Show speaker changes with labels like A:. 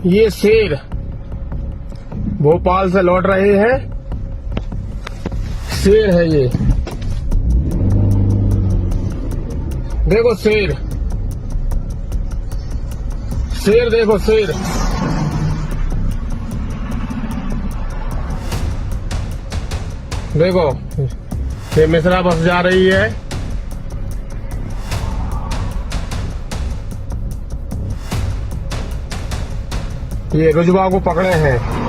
A: ये शेर भोपाल से लौट रहे हैं। शेर है ये, देखो शेर, शेर देखो शेर। देखो ये मिश्रा बस जा रही है। ये रुजवा को पकड़े हैं।